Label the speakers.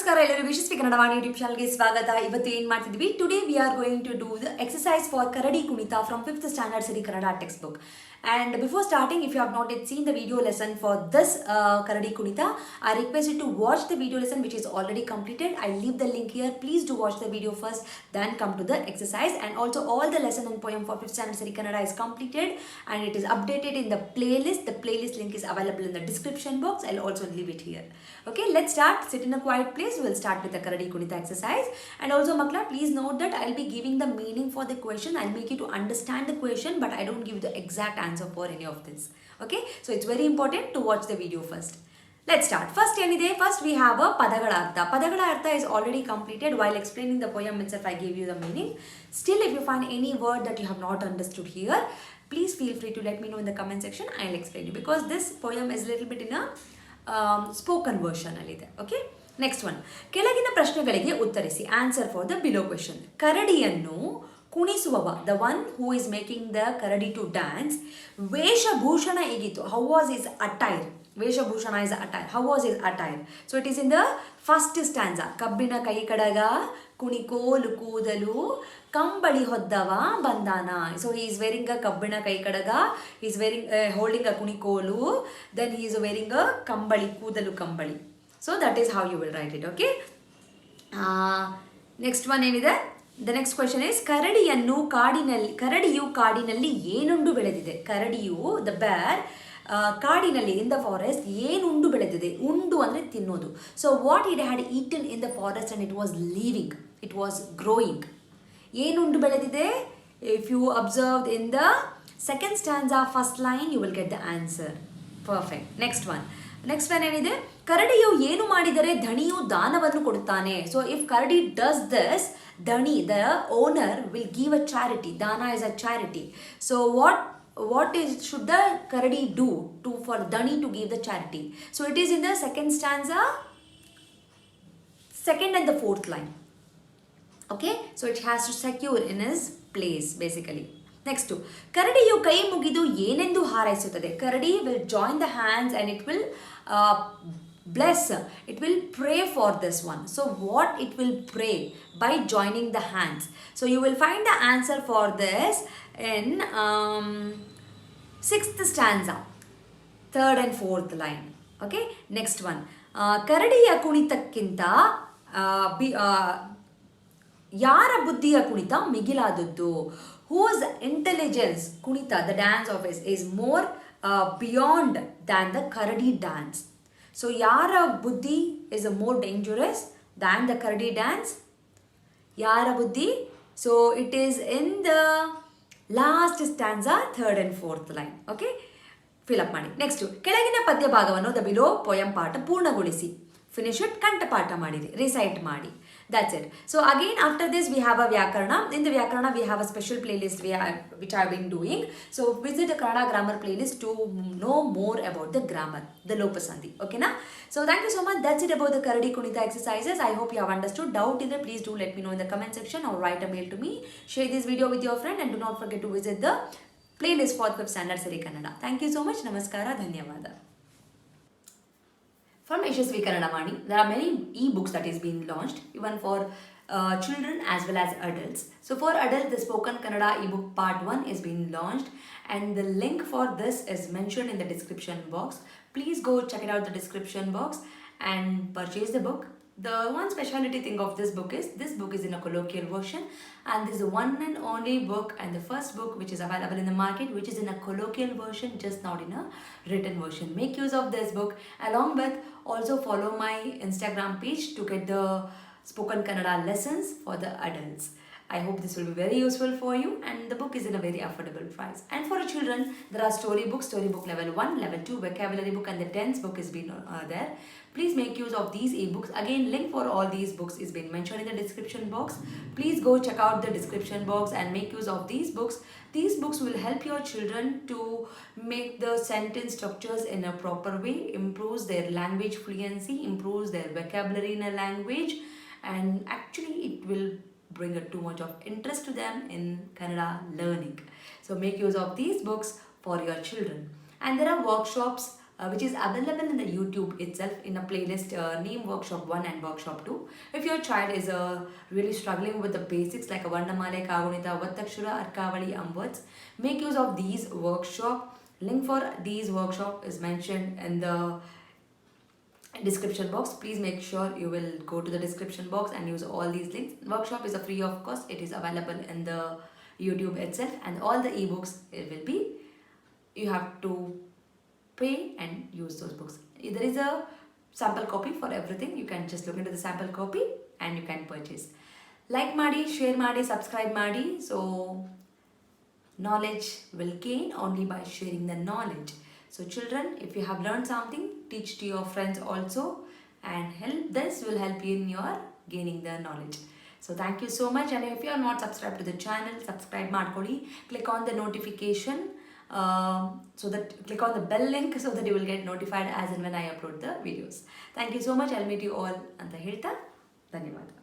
Speaker 1: ನಮಸ್ಕಾರ ಎಲ್ಲರಿಗೂ ಯಶಸ್ವಿ ಕನ್ನಡವಾಣಿ ಯೂಟ್ಯೂಬ್ ಚಾನಲ್ಗೆ ಸ್ವಾಗತ. ಇವತ್ತು ಏನು ಮಾಡ್ತಿದ್ವಿ? Today we are going to do the exercise for ಕರಡಿ ಕುಣಿತ from 5th standard Siri Kannada text book. And before starting, if you have not yet seen the video lesson for this Karadi Kunita, I request you to watch the video lesson which is already completed. I'll leave the link here. Please do watch the video first, then come to the exercise. And also all the lesson and poem for 5th standard Siri Kannada is completed and it is updated in the playlist. The playlist link is available in the description box. I'll also leave it here. Okay, let's start. Sit in a quiet place. We'll start with the Karadi Kunita exercise. And also Makla, please note that I'll be giving the meaning for the question. I'll make you to understand the question, but I don't give the exact answer for any of this. Okay, so it's very important to watch the video first. Let's start. First we have a padagala artha. Padagala artha is already completed. While explaining the poem itself, I gave you the meaning. Still, if you find any word that you have not understood here, please feel free to let me know in the comment section. I'll explain you because this poem is a little bit in a spoken version. Okay, next one. ಕೆಳಗಿನ ಪ್ರಶ್ನೆಗಳಿಗೆ ಉತ್ತರಿಸಿ. Answer for the below question. ಕರಡಿಯನ್ನು ಕುಣಿಸುವವ, the one who is making the karadi to dance, ವೇಷಭೂಷಣ ಹೇಗಿತ್ತು? How was his attire? ವೇಷಭೂಷಣ is attire. How was his attire? So it is in the first stanza. ಕಬ್ಬಿನ ಕೈ ಕಡಗ ಕುಣಿಕೋಲು ಕೂದಲು ಕಂಬಳಿ ಹೊದ್ದವ ಬಂದಾನ. So he is wearing a ಕಬ್ಬಿಣ ಕೈ ಕಡಗ, he is wearing holding a ಕುಣಿಕೋಲು, then he is wearing a ಕಂಬಳಿ ಕೂದಲು ಕಂಬಳಿ. So that is how you will write it. Okay, next one ಏನಿದೆ? The next question is ಕರಡಿಯು ಕಾಡಿನಲ್ಲಿ ಏನುಂಡು ಬೆಳೆದಿದೆ? ಕರಡಿಯು the bear ಕಾಡಿನಲ್ಲಿ in the forest ಏನುಂಡು ಬೆಳೆದಿದೆ? ಉಂಡು ಅಂದರೆ ತಿನ್ನೋದು. So what it had eaten in the forest and it was leaving, it was growing. ಏನುಂಡು ಬೆಳೆದಿದೆ? If you observed in the second stanza first line, you will get the answer. Perfect. Next one ಏನಿದೆ? ಕರಡಿಯು ಏನು ಮಾಡಿದರೆ ಧಣಿಯು ದಾನವನ್ನು ಕೊಡುತ್ತಾನೆ. So if Karadi does this, Dhani, the owner, will give a charity. Dana is a charity. So what should the Karadi do for Dhani to give the charity? So it is in the second stanza, second and the fourth line. Okay, so it has to secure in his place basically. Next two. ಕರಡಿಯು ಕೈ ಮುಗಿದು ಏನೆಂದು ಹಾರೈಸುತ್ತದೆ? Karadi will join the hands and it will bless, it will pray for this one. So what it will pray by joining the hands? So you will find the answer for this in 6th stanza, 3rd and 4th line. Okay, next one. ಕರಡಿಯ ಕುಣಿತಕ್ಕಿಂತ ಯಾರ ಬುದ್ಧಿಯ ಕುಣಿತ ಮಿಗಿಲಾದದ್ದು? Whose intelligence kunita, the dance of his, is more beyond than the Karadi dance? So yara buddhi is more dangerous than the Karadi dance? Yara buddhi? So it is in the last stanza, 3rd and 4th line. Okay, fill up ಮಾಡಿ. Next, ಕೆಳಗಿನ ಪದ್ಯ ಭಾಗವನ್ನು the below poem ಪಾಠ ಪೂರ್ಣಗೊಳಿಸಿ. Finish it, ಕಂಠಪಾಠ ಮಾಡಿರಿ, recite ಮಾಡಿ. That's it. So again after this we have a Vyakarana. In the Vyakarana we have a special playlist which I have been doing. So visit the Kannada Grammar playlist to know more about the grammar, the Lopasandhi. Okay na? So thank you so much. That's it about the Karadi Kunita exercises. I hope you have understood. Doubt in it, please do let me know in the comment section or write a mail to me. Share this video with your friend and do not forget to visit the playlist for 5th standard Siri Kannada. Thank you so much. Namaskara. Dhanyavada. From Yashaswi Kannada Vaani, there are many e-books that is being launched, even for children as well as adults. So for adults, the Spoken Kannada ebook part 1 is being launched and the link for this is mentioned in the description box. Please go check it out the description box and purchase the book. The one speciality thing of this book is in a colloquial version and this is the one and only book and the first book which is available in the market which is in a colloquial version, just not in a written version. Make use of this book. Along with, also follow my Instagram page to get the Spoken Kannada lessons for the adults. I hope this will be very useful for you and the book is in a very affordable price. And for children, there are storybook level 1, level 2, vocabulary book and the tense book is been there. Please make use of these ebooks. Again, link for all these books is been mentioned in the description box. Please go check out the description box and make use of these books. These books will help your children to make the sentence structures in a proper way, improves their language fluency, improves their vocabulary in a language and actually it will bring too much of interest to them in Kannada learning. So make use of these books for your children. And there are workshops which is available in the YouTube itself in a playlist named Workshop 1 and Workshop 2. If your child is really struggling with the basics like a Varnamale, Kagunita, Vattakshura, Arkavali, and words, make use of these workshop. Link for these workshop is mentioned in the description box. Please make sure you will go to the description box and use all these links. Workshop is a free of cost. It is available in the YouTube itself, and all the ebooks it will be, you have to pay and use those books. There is a sample copy for everything. You can just look into the sample copy and you can purchase. Like ಮಾಡಿ, share ಮಾಡಿ, subscribe ಮಾಡಿ. So knowledge will gain only by sharing the knowledge. So children, if you have learned something, teach to your friends also, and this will help you in your gaining the knowledge. So thank you so much, and if you are not subscribed to the channel, subscribe ಮಾಡ್ಕೊಳ್ಳಿ. Click on the notification, so that click on the bell link so that you will get notified as and when I upload the videos. Thank you so much. I'll meet you all ಅಂತ ಹೇಳ್ತಾ ಧನ್ಯವಾದ.